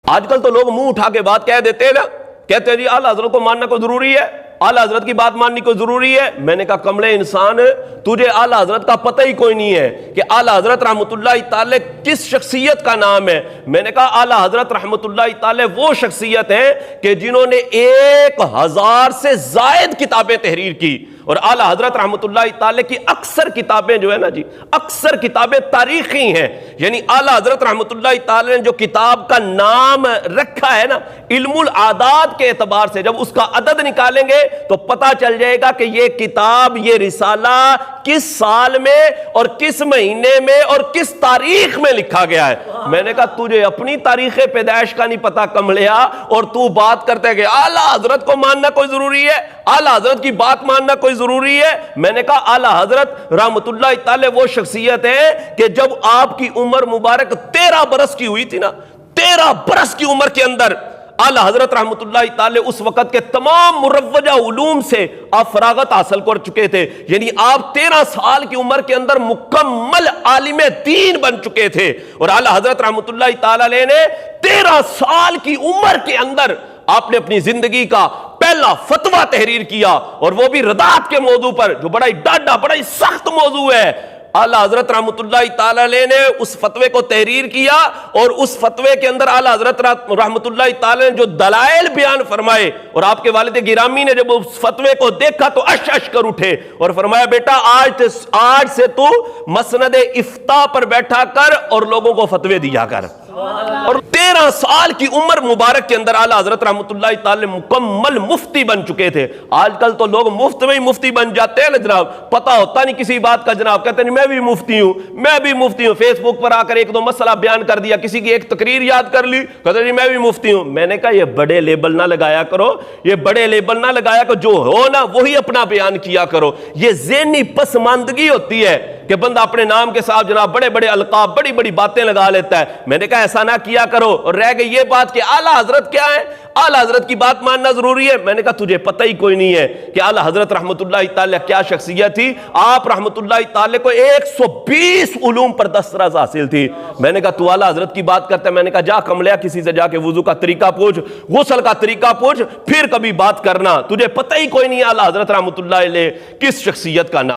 आजकल तो लोग मुंह उठा के बात कह देते हैं ना, कहते हैं जी आला हजरत को मानना कोई जरूरी है, आला हजरत की बात माननी कोई जरूरी है। मैंने कहा कमले इंसान, तुझे आला हजरत का पता ही कोई नहीं है कि आला हजरत रहमतुल्लाह ताले किस शख्सियत का नाम है। मैंने कहा आला हजरत रहमतुल्लाह ताले वो शख्सियत है कि जिन्होंने 1000 से जायद किताबें तहरीर की, और आला हजरत रहमतुल्लाह ताले की अक्सर किताबें जो है ना जी, अक्सर किताबें तारीखी हैं। यानी आला हजरत रहमतुल्लाह ताले ने जो किताब का नाम रखा है ना, इल्मुल आदात के एतबार से जब उसका अदद निकालेंगे तो पता चल जाएगा कि यह किताब, यह रिसाला किस साल में और किस महीने में और किस तारीख में लिखा गया है। मैंने कहा तुझे अपनी तारीख पैदाइश का नहीं पता कमलिया, और तू बात करते है कि आला हजरत को मानना कोई जरूरी है, आला हजरत की बात मानना कोई जरूरी है। मैंने कहा आला हजरत रहमतुल्लाह ताले वो शख्सियत है कि जब आपकी उम्र मुबारक 13 बरस की हुई थी ना, 13 बरस की उम्र के अंदर आला हजरत रहमतुल्लाह ताले उस वक्त के तमाम मुरव्वजा उलूम से आप फरागत हासिल कर चुके थे। यानी आप 13 साल की उम्र के अंदर मुकम्मल आलिम दीन बन चुके थे, और आला हजरत रहमतुल्लाह ताले ने 13 साल की उम्र के अंदर आपने अपनी जिंदगी का पहला फतवा तहरीर किया, और वो भी रदात के मौजू पर, जो बड़ा ही डाढ़ा, बड़ा ही सख्त मौजू है। आला हजरत रहमतुल्लाह ताला ने उस फतवे को तहरीर किया, और उस फतवे के अंदर आला हजरत रहमतुल्लाह ताला ने जो दलाइल बयान फरमाए, और आपके वालिद गिरामी ने जब उस फतवे को देखा तो अश अश कर उठे और फरमाया बेटा आज से तू मसनद इफ्ता पर बैठा कर और लोगों को फतवे दिया कर। और 13 साल की उम्र मुबारक के अंदर आला हजरत रहमतुल्लाह ताला मुकम्मल मुफ्ती बन चुके थे। आजकल तो लोग मुफ्त में ही मुफ्ती बन जाते हैं ना जनाब, पता होता नहीं किसी बात का जनाब, कहते नहीं मैं भी मुफ्ती हूं, मैं भी मुफ्ती हूं। फेसबुक पर आकर एक दो मसला बयान कर दिया, किसी की एक तकरीर याद कर ली, कहते नहीं मैं भी मुफ्ती हूं। मैंने कहा ये बड़े लेबल ना लगाया करो, ये बड़े लेबल ना लगाया करो, जो हो ना वही अपना बयान किया करो। ये ज़हनी पसमानदगी होती है कि बंदा अपने नाम के साथ जनाब बड़े बड़े अलकाब, बड़ी बड़ी बातें लगा लेता है। मैंने कहा ऐसा ना किया करो। और रह गई ये बात कि आला हजरत क्या है, आला हजरत की बात मानना जरूरी है। मैंने कहा तुझे पता ही कोई नहीं है कि आला हजरत रहमतुल्लाह ताला क्या शख्सियत थी। आप रहमतुल्लाह ताला को 120 उलूम पर दस्तरस हासिल थी। मैंने कहा तू आला हजरत की बात करता है। मैंने कहा जा कमलिया किसी से जाके वुजू का तरीका पूछ, गुस्ल का तरीका पूछ, फिर कभी बात करना। तुझे पता ही कोई नहीं आला हजरत रहमतुल्लाह अलैह किस शख्सियत का नाम।